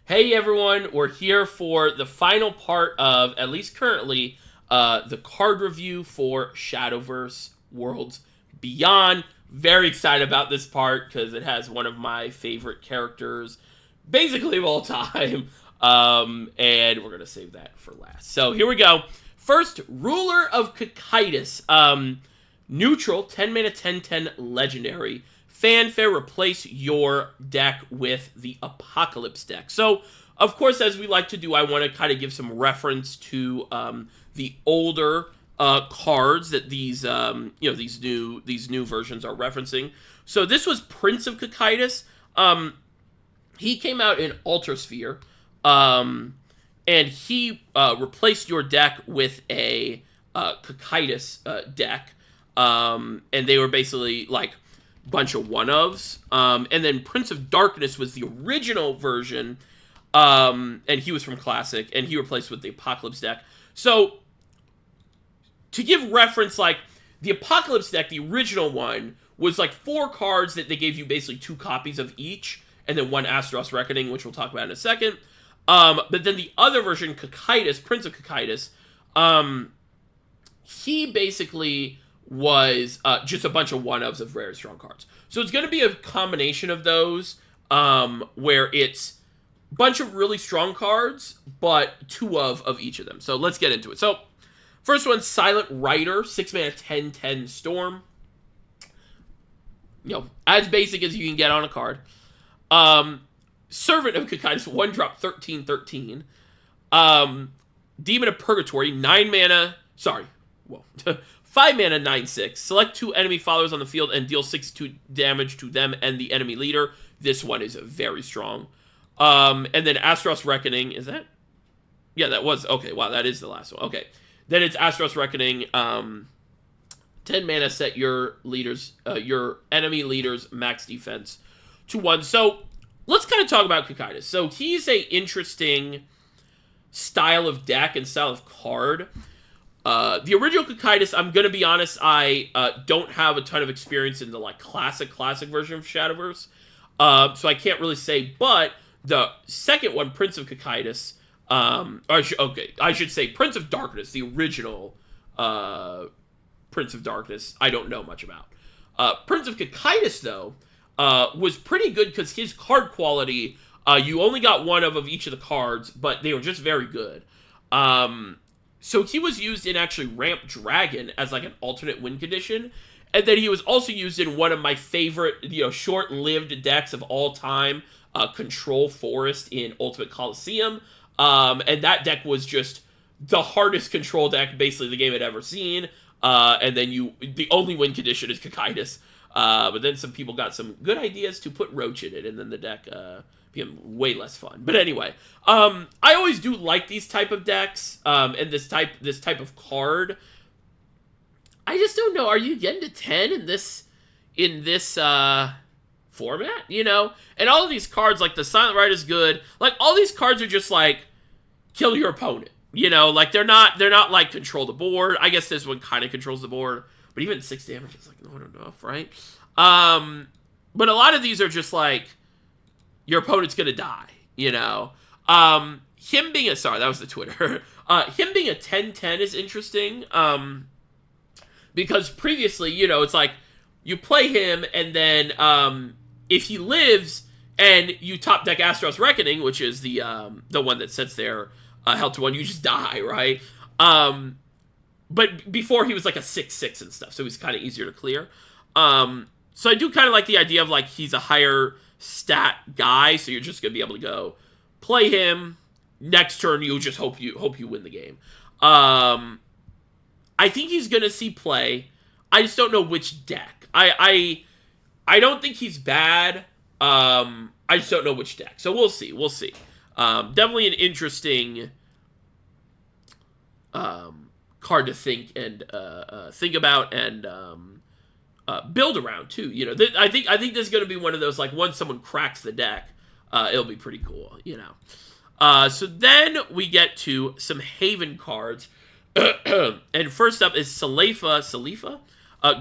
Hey everyone, we're here for the final part of, at least currently, the card review for Shadowverse Worlds Beyond. Very excited about this part because it has one of my favorite characters, basically of all time. And we're going to save that for last. So here we go. First, Ruler of Cocytus. Neutral, 10 mana, 10/10 legendary. Fanfare, replace your deck with the Apocalypse deck. So, of course, as we like to do, I want to kind of give some reference to the older cards that these new versions are referencing. So this was Prince of Cocytus. He came out in Altar Sphere, and he replaced your deck with a Cocytus deck, and they were basically like bunch of one-ofs. And then Prince of Darkness was the original version, and he was from Classic, and he replaced with the Apocalypse deck. So, to give reference, like, the Apocalypse deck, the original one, was like 4 cards that they gave you basically 2 copies of each, and then 1 Astaros Reckoning, which we'll talk about in a second. But then the other version, Cocytus, Prince of Cocytus, he basically was just a bunch of one-ofs of very strong cards. So it's going to be a combination of those, where it's a bunch of really strong cards, but 2 of each of them. So let's get into it. So first one, Silent Rider, 6 mana, 10/10 Storm. You know, as basic as you can get on a card. Servant of Cocytus, 1-drop, 13/13. Demon of Purgatory, 9 mana, sorry, well, 5 mana, 9/6. Select 2 enemy followers on the field and deal 6/2 damage to them and the enemy leader. This one is very strong. And then Astaros Reckoning, is that? Yeah, that was, okay, wow, that is the last one. Okay. Then it's Astaros Reckoning, 10 mana, set your enemy leader's max defense to 1. So, let's kind of talk about Cocytus. So, he's a interesting style of deck and style of card. The original Cocytus, I'm going to be honest, I don't have a ton of experience in the like classic version of Shadowverse. So I can't really say, but the second one, Prince of Cocytus, I should say Prince of Darkness, the original Prince of Darkness, I don't know much about. Prince of Cocytus, though, was pretty good because his card quality, you only got one of each of the cards, but they were just very good. So he was used in actually Ramp Dragon as like an alternate win condition. And then he was also used in one of my favorite, short-lived decks of all time, Control Forest in Ultimate Coliseum. And that deck was just the hardest control deck basically the game had ever seen. And then the only win condition is Cocytus. But then some people got some good ideas to put Roach in it, and then the deck became way less fun. But anyway, I always do like these type of decks, and this type of card. I just don't know. Are you getting to 10 in this format? And all of these cards, like the Silent Rider is good. Like all these cards are just like kill your opponent. Like they're not like control the board. I guess this one kind of controls the board, but even 6 damage is like not enough, right? But a lot of these are just like your opponent's gonna die. Him being sorry, that was the Twitter. Him being a 10/10 is interesting. Because previously, it's like you play him, and then if he lives and you top deck Astaros Reckoning, which is the one that sits there held to 1, you just die, right? But before he was like a 6/6 and stuff, so he's kind of easier to clear. So I do kind of like the idea of like he's a higher stat guy, so you're just gonna be able to go play him. Next turn, you just hope you win the game. I think he's gonna see play. I just don't know which deck. I don't think he's bad. I just don't know which deck. So we'll see. Definitely an interesting card to think about and build around too. I think this is gonna be one of those like once someone cracks the deck, it'll be pretty cool. So then we get to some Haven cards. And first up is Salefa,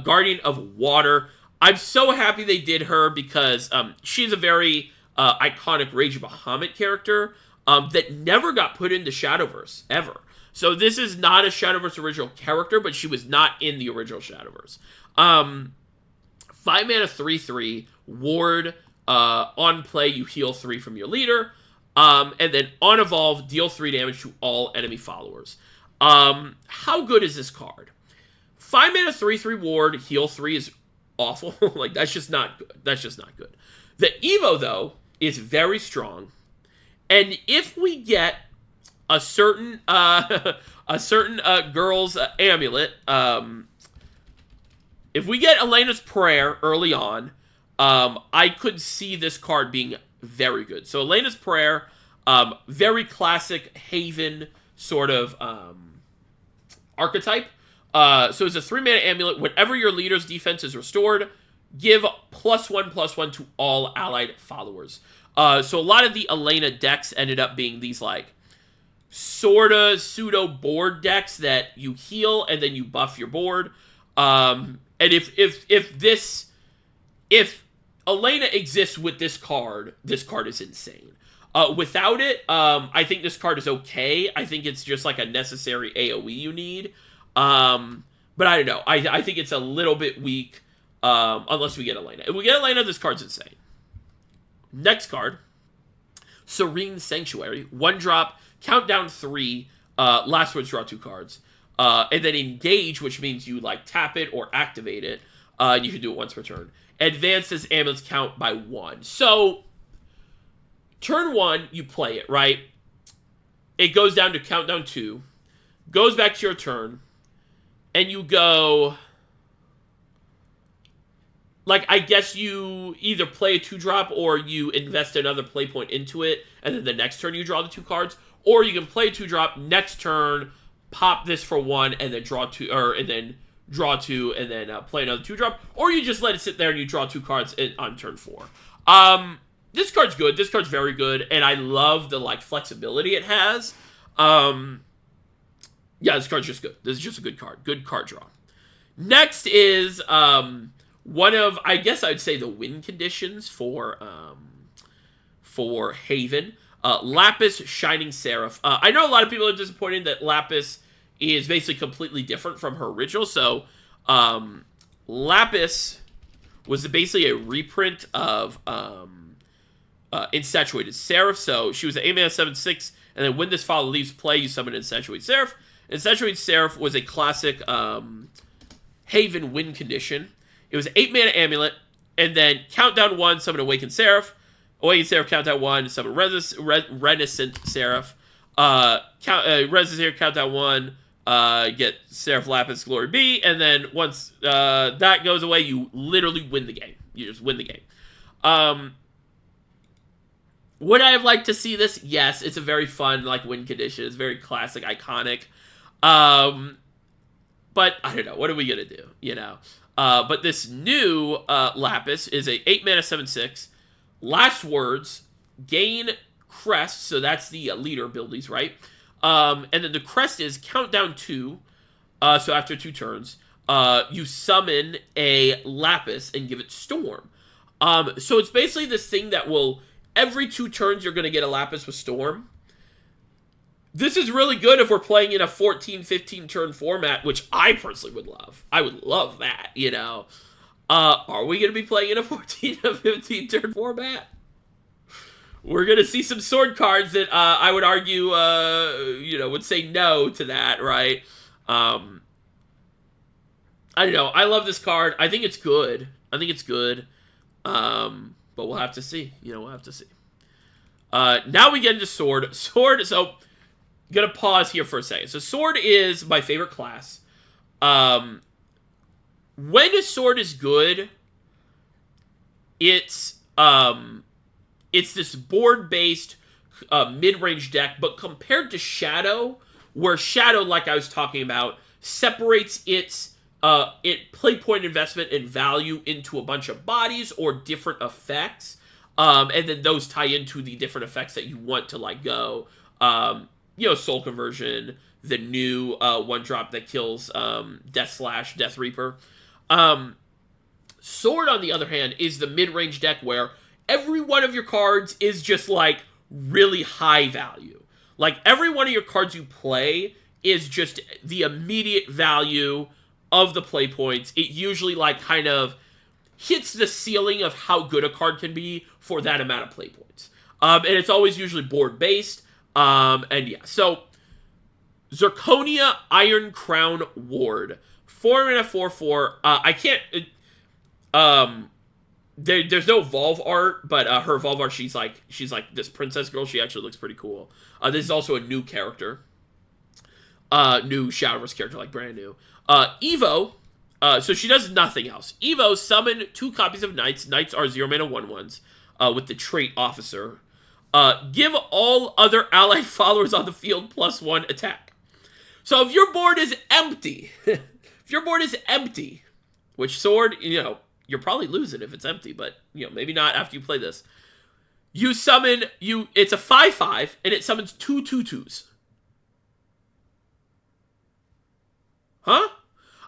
Guardian of Water. I'm so happy they did her because she's a very iconic Rage of Bahamut character that never got put into Shadowverse, ever. So this is not a Shadowverse original character, but she was not in the original Shadowverse. 5 mana, 3/3, ward, on play, you heal 3 from your leader, and then on evolve, deal 3 damage to all enemy followers. How good is this card? 5 mana, 3/3 ward, heal 3 is awful. Like, that's just not good. That's just not good. The Evo, though, is very strong. And if we get a certain girl's amulet, if we get Elena's Prayer early on, I could see this card being very good. So Elena's Prayer, very classic Haven sort of archetype. So it's a 3-mana amulet. Whenever your leader's defense is restored, give +1/+1 to all allied followers. So a lot of the Elena decks ended up being these like sorta pseudo board decks that you heal and then you buff your board. And if Elena exists with this card is insane. Without it, I think this card is okay. I think it's just like a necessary AoE you need. But I don't know. I think it's a little bit weak, unless we get Elena. If we get Elena, this card's insane. Next card, Serene Sanctuary. 1-drop, countdown 3, last words, draw 2 cards. And then engage, which means you like tap it or activate it. You can do it once per turn. Advances amulets count by 1. So, turn 1, you play it, right? It goes down to countdown 2. Goes back to your turn. And you go... Like, I guess you either play a 2-drop or you invest another play point into it, and then the next turn you draw the 2 cards. Or you can play a 2-drop, next turn, pop this for 1, and then draw 2, and then draw 2, and then play another 2-drop. Or you just let it sit there and you draw 2 cards on turn 4. This card's good. This card's very good, and I love the, like, flexibility it has. Yeah, this card's just good. This is just a good card. Good card draw. Next is, one of, I guess I'd say, the win conditions for Haven. Lapis Shining Seraph. I know a lot of people are disappointed that Lapis is basically completely different from her original. So, Lapis was basically a reprint of Infatuated Seraph. So, she was an 8-mana 7/6, and then when this follow leaves play, you summon Infatuated Seraph. Infatuated Seraph was a classic Haven win condition. It was an 8-mana amulet, and then countdown 1, summon Awakened Seraph. Awakened Seraph, countdown 1, summon Renaissant Seraph. Renaissant Seraph, countdown 1, get Seraph Lapis, Glory Be, and then once that goes away, you literally win the game. You just win the game. Would I have liked to see this? Yes, it's a very fun, like, win condition. It's very classic, iconic. But, I don't know, what are we gonna do, you know? But this new Lapis is a 8-mana 7/6. Last words, gain crest, so that's the leader abilities, right? And then the crest is countdown 2, so after 2 turns, you summon a Lapis and give it Storm. So it's basically this thing that will, every 2 turns you're going to get a Lapis with Storm. This is really good if we're playing in a 14, 15 turn format, which I personally would love. I would love that, you know. Are we going to be playing in a 14 or 15 turn format? We're going to see some sword cards that I would argue, would say no to that, right? I don't know. I love this card. I think it's good. But we'll have to see. We'll have to see. Now we get into Sword. Sword, so... Gonna pause here for a second. So Sword is my favorite class. When a Sword is good, it's this board-based mid-range deck, but compared to Shadow, where Shadow, like I was talking about, separates its play point investment and value into a bunch of bodies or different effects, and then those tie into the different effects that you want to like go. Soul Conversion, the new 1-drop that kills Death Reaper. Sword, on the other hand, is the mid-range deck where every one of your cards is just like really high value. Like every one of your cards you play is just the immediate value of the play points. It usually like kind of hits the ceiling of how good a card can be for that amount of play points. And it's always usually board based. And yeah, so Zirconia Iron Crown Ward. 4 mana 4/4. I can't. There's no Evolve art, but her Evolve art, she's like this princess girl. She actually looks pretty cool. This is also a new character. New Shadowverse character, like brand new. Evo. So she does nothing else. Evo, summon 2 copies of Knights. Knights are 0 mana 1/1s. With the trait Officer. Give all other allied followers on the field +1 attack. So if your board is empty, which sword, you're probably losing if it's empty, but, maybe not after you play this. You summon, it's a 5/5, and it summons 2 2/2s. Huh?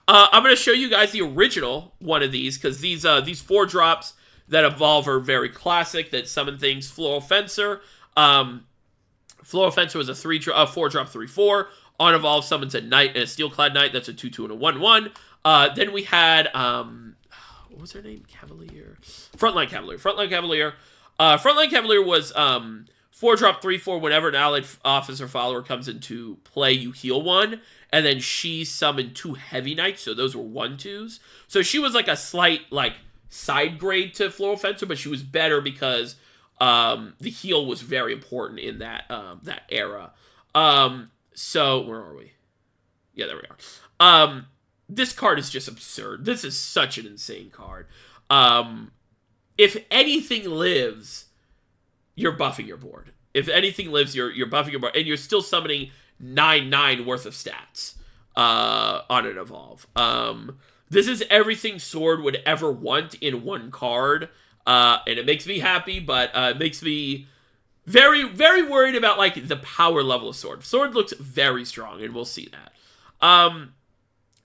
I'm going to show you guys the original one of these, because these 4-drops that evolve are very classic, that summon things. Floral Fencer. Floral Fencer was a 4-drop 3/4. On evolve summons a Knight and a Steelclad Knight. That's a 2/2 and a 1/1. Then we had, what was her name? Cavalier. Frontline Cavalier. Frontline Cavalier was 4-drop 3/4. Whenever an allied officer follower comes into play, you heal 1. And then she summoned 2 Heavy Knights, so those were 1/2s. So she was like a slight side grade to Floral Fencer, but she was better because the heal was very important in that era. So where are we? Yeah, there we are. This card is just absurd. This is such an insane card. If anything lives, you're buffing your board. If anything lives, you're buffing your board, and you're still summoning 9/9 worth of stats on an evolve. This is everything Sword would ever want in one card, and it makes me happy, but it makes me very, very worried about the power level of Sword. Sword looks very strong, and we'll see that.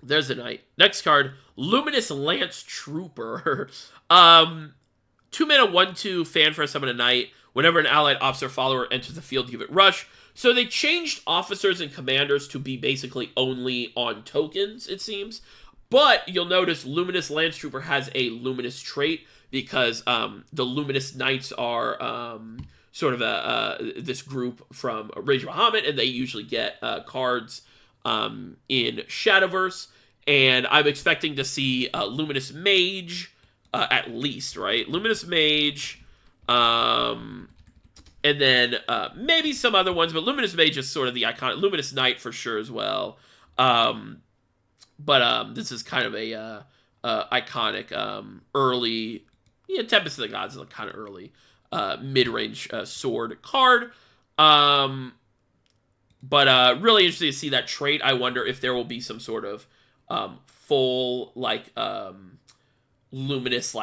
There's a Knight. Next card, Luminous Lance Trooper. 2 mana 1/2 Fanfare, summon a Knight. Whenever an allied officer follower enters the field, give it Rush. So they changed officers and commanders to be basically only on tokens, it seems. But you'll notice Luminous Lance Trooper has a Luminous trait because the Luminous Knights are sort of this group from Rage of Bahamut, and they usually get cards in Shadowverse. And I'm expecting to see Luminous Mage, at least, right? Luminous Mage, and then maybe some other ones, but Luminous Mage is sort of the iconic. Luminous Knight for sure as well. But this is kind of a iconic early, Tempest of the Gods is a kind of early mid-range sword card. But really interesting to see that trait. I wonder if there will be some sort of full luminous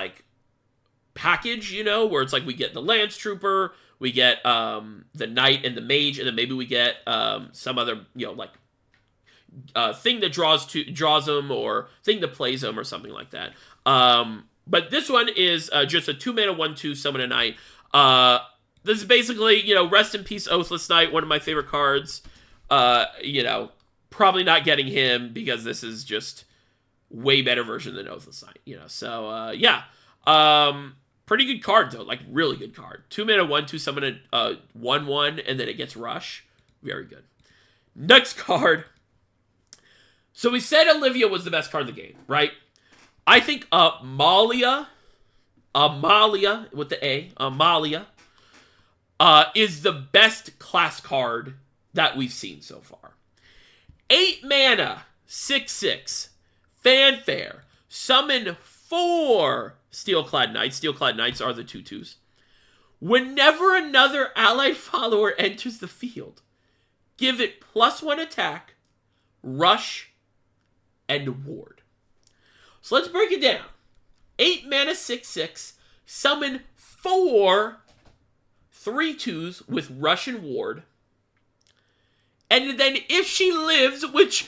package, where it's we get the Lance Trooper, we get the Knight and the Mage, and then maybe we get some other thing that draws them, or thing that plays them, or something like that. But this one is just a 2 mana 1/2 summon a Knight. This is basically Rest in Peace Oathless Knight, one of my favorite cards. Probably not getting him because this is just way better version than Oathless Knight. So yeah. Pretty good card, though. Really good card. 2 mana 1/2 summon a 1/1, and then it gets Rush. Very good. Next card. So we said Olivia was the best card in the game, right? I think Amelia with the A, Amelia, is the best class card that we've seen so far. 8 mana, 6/6, Fanfare, summon 4 Steelclad Knights. Steelclad Knights are the 2/2s. Whenever another allied follower enters the field, give it +1 attack, Rush, and Ward. So let's break it down. 8 mana 6/6, summon 4 3/2s with Rush and Ward. And then if she lives, which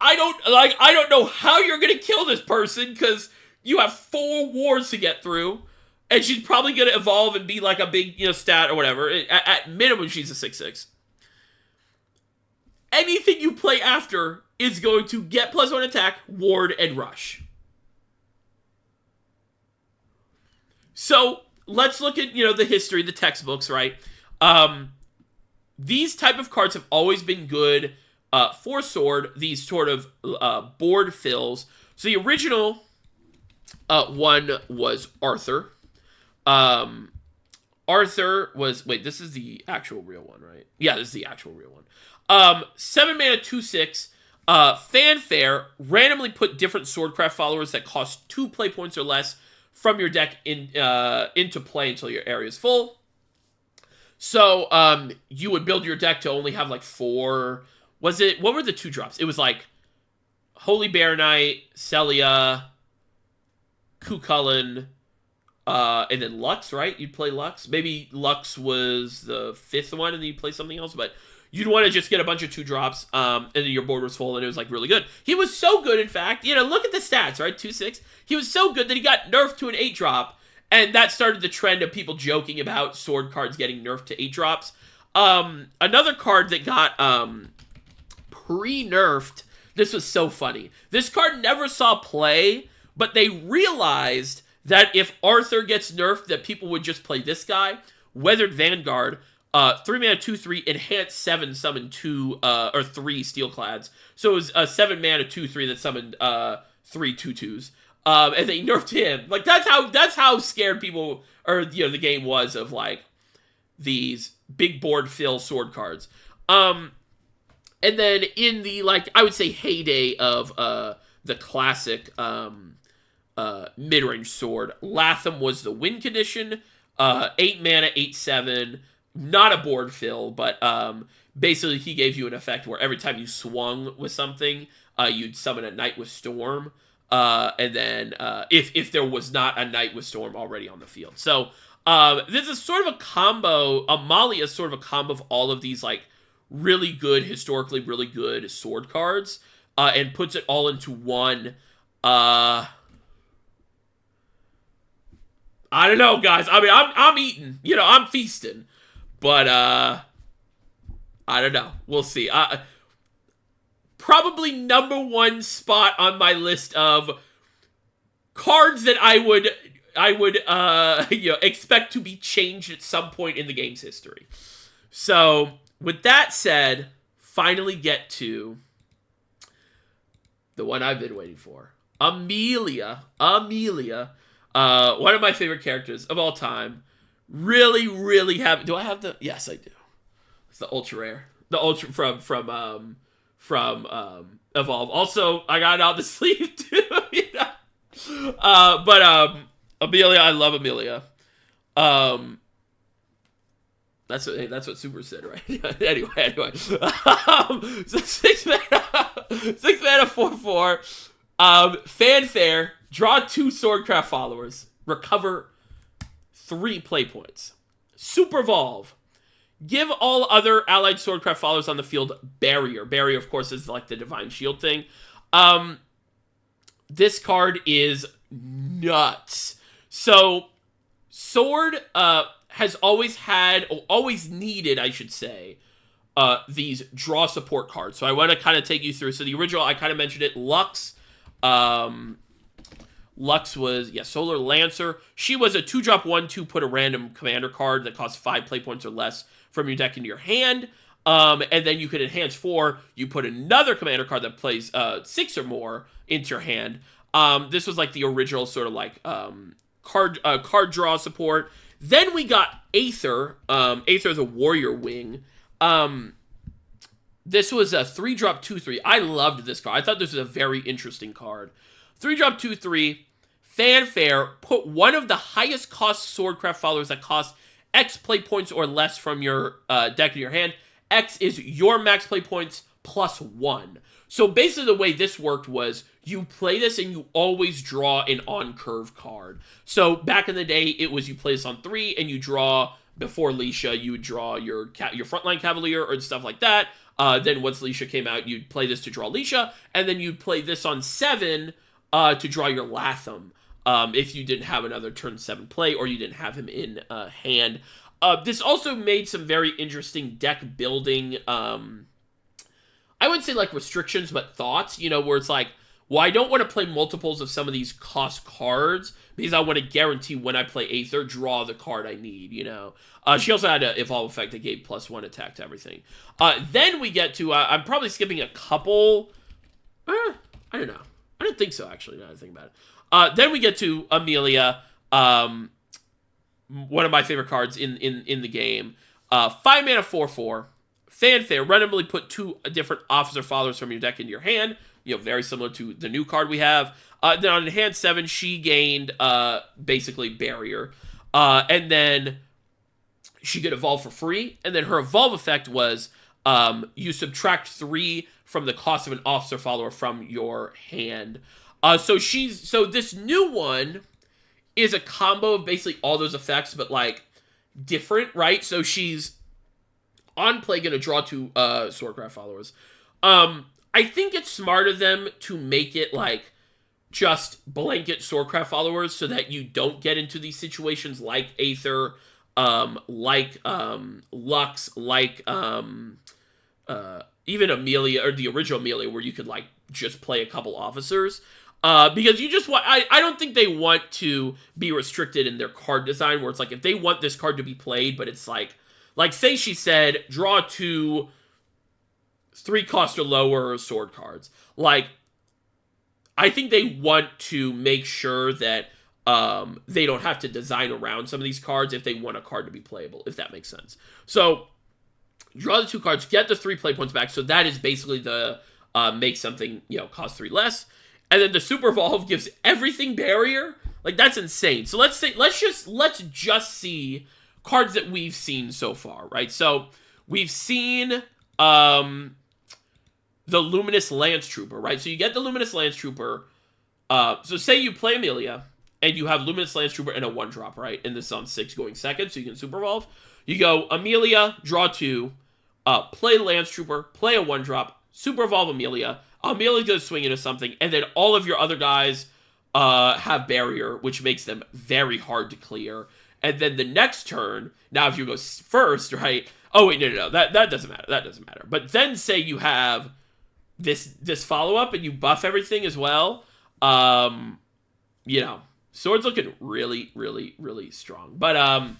I don't know how you're gonna kill this person, because you have 4 wards to get through. And she's probably going to evolve and be like a big, stat or whatever. At minimum, she's a 6/6. Anything you play after is going to get +1 attack, ward, and rush. So, let's look at, the history, the textbooks, right? These type of cards have always been good for Sword, these sort of board fills. So, the original one was Arthur. Arthur was... Wait, this is the actual real one, right? Yeah, this is the actual real one. 7 mana, 2/6. Fanfare, randomly put different Swordcraft followers that cost 2 play points or less from your deck into play until your area is full. So, you would build your deck to only have like 4... What were the 2 drops? It was like Holy Bear Knight, Celia, Cucullin, and then Lux, right? You'd play Lux. Maybe Lux was the 5th one, and then you'd play something else, but you'd want to just get a bunch of 2 drops, and then your board was full, and it was, like, really good. He was so good, in fact, look at the stats, right? 2/6. He was so good that he got nerfed to an 8-drop, and that started the trend of people joking about Sword cards getting nerfed to 8-drops. Another card that got pre-nerfed, this was so funny. This card never saw play, but they realized that if Arthur gets nerfed, that people would just play this guy. Weathered Vanguard, 3 mana, 2/3, enhance 7, summon 2 or 3 Steelclads. So it was a 7 mana, 2/3 that summoned 3 2/2s. And they nerfed him. Like, that's how scared people, or the game was of like these big board fill Sword cards. And then in the, like, I would say heyday of the classic mid-range Sword, Latham was the win condition. 8 mana, 8/7. Not a board fill, but basically he gave you an effect where every time you swung with something, you'd summon a Knight with Storm. And then if there was not a Knight with Storm already on the field. So this is sort of a combo. Amelia is sort of a combo of all of these, like, really good, historically really good Sword cards, and puts it all into one. I don't know, guys. I mean, I'm eating. I'm feasting. But, I don't know. We'll see. Probably number 1 spot on my list of cards that I would expect to be changed at some point in the game's history. So, with that said, finally get to the one I've been waiting for. Amelia. One of my favorite characters of all time. Really, really have... Do I have the... Yes, I do. It's the ultra rare. The ultra from Evolve. Also, I got it out the sleeve too. But Amelia, I love Amelia. That's what Super said, right? anyway. So 6 mana, 4/4. Fanfare. Draw 2 Swordcraft followers. Recover 3 play points. Super Evolve. Give all other allied Swordcraft followers on the field Barrier. Barrier, of course, is like the Divine Shield thing. This card is nuts. So, Sword has always needed, I should say, these draw support cards. So I want to kind of take you through. So the original, I kind of mentioned it, Lux. Lux was, Solar Lancer. She was a 2-drop 1/2, put a random commander card that costs 5 play points or less from your deck into your hand. And then you could enhance 4. You put another commander card that plays 6 or more into your hand. This was like the original sort of like card draw support. Then we got Aether. Aether is a warrior wing. This was a 3-drop 2/3. I loved this card. I thought this was a very interesting card. 3-drop 2/3. Fanfare. Put one of the highest cost Swordcraft followers that cost X play points or less from your deck in your hand. X is your max play points plus 1. So basically the way this worked was you play this and you always draw an on-curve card. So back in the day, it was you play this on 3 and you draw, before Leisha, you would draw your frontline Cavalier or stuff like that. Then once Leisha came out, you'd play this to draw Leisha, and then you'd play this on 7 to draw your Latham. if you didn't have another turn 7 play or you didn't have him in hand. This also made some very interesting deck building, I wouldn't say like restrictions, but thoughts, where it's like, well, I don't want to play multiples of some of these cost cards because I want to guarantee when I play Aether, draw the card I need, She also had an Evolve effect that gave +1 attack to everything. Then we get to, I'm probably skipping a couple. I don't know. I don't think so, actually, now that I think about it. Then we get to Amelia, one of my favorite cards in the game. 5 mana, 4/4. Fanfare, randomly put 2 different officer followers from your deck into your hand. Very similar to the new card we have. Then on hand 7, she gained basically Barrier. And then she could evolve for free. And then her evolve effect was you subtract 3 from the cost of an officer follower from your hand. So this new one is a combo of basically all those effects, but like different, right? So she's on play going to draw 2 Swordcraft followers. I think it's smart of them to make it like just blanket Swordcraft followers so that you don't get into these situations like Aether, like Lux, like even Amelia, or the original Amelia, where you could like just play a couple officers. Because you just want, I don't think they want to be restricted in their card design, where it's like, if they want this card to be played, but it's like say she said, draw 2 3 cost or lower sword cards. Like, I think they want to make sure that they don't have to design around some of these cards if they want a card to be playable, if that makes sense. So, draw the 2 cards, get the 3 play points back. So that is basically the make something, cost 3 less. And then the Super Evolve gives everything Barrier. Like, that's insane. So let's just see cards that we've seen so far, right? So we've seen the Luminous Lance Trooper, right? So you get the Luminous Lance Trooper. So say you play Amelia, and you have Luminous Lance Trooper and a 1-drop, right? And this is on 6 going second, so you can Super Evolve. You go Amelia, draw 2, play Lance Trooper, play a 1-drop, Super Evolve Amelia. Amelia's going to swing into something, and then all of your other guys have Barrier, which makes them very hard to clear. And then the next turn, now if you go first, right? Oh, wait, no. That doesn't matter. That doesn't matter. But then say you have this follow-up and you buff everything as well. Sword's looking really, really, really strong. But,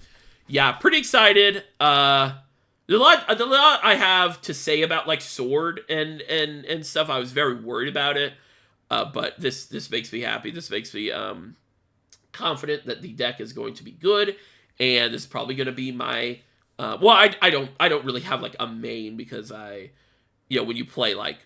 yeah, pretty excited. There's a lot I have to say about, like, Sword and stuff. I was very worried about it. But this makes me happy. This makes me, confident that the deck is going to be good, and this is probably going to be my I don't really have like a main, because when you play like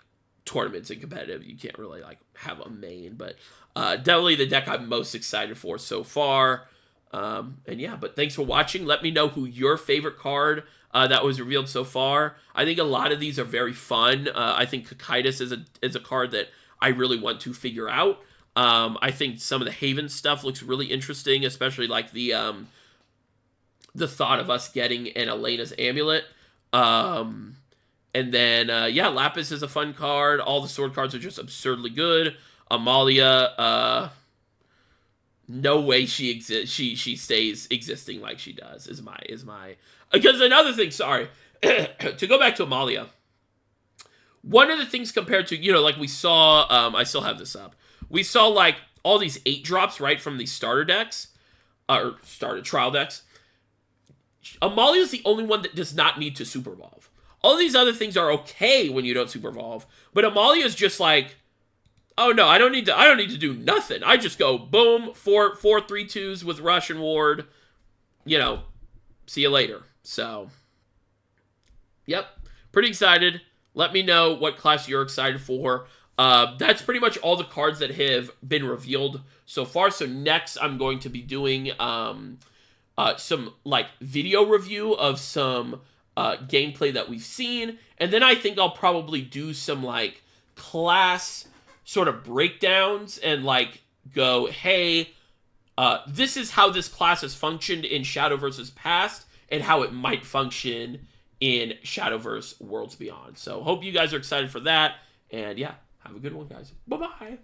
tournaments and competitive, you can't really like have a main, but definitely the deck I'm most excited for so far. And yeah, but thanks for watching. Let me know who your favorite card that was revealed so far. I think a lot of these are very fun. I think Cocytus is a card that I really want to figure out. I think some of the Haven stuff looks really interesting, especially like the thought of us getting an Elena's Amulet. And then, Lapis is a fun card. All the sword cards are just absurdly good. Amelia, no way she stays existing like she does, is my... Because another thing, sorry, to go back to Amelia, one of the things compared to, like we saw, I still have this up, we saw, like, all these 8-drops, right, from the starter decks, or starter trial decks. Amalia's the only one that does not need to Super Evolve. All these other things are okay when you don't Super Evolve, but Amalia's just like, oh no, I don't need to do nothing. I just go, boom, 4 3/2s with Rush and Ward, see you later. So, yep, pretty excited. Let me know what class you're excited for. That's pretty much all the cards that have been revealed so far. So next, I'm going to be doing some like video review of some gameplay that we've seen, and then I think I'll probably do some like class sort of breakdowns and like go, hey, this is how this class has functioned in Shadowverse's past and how it might function in Shadowverse Worlds Beyond. So hope you guys are excited for that, and yeah. Have a good one, guys. Bye-bye.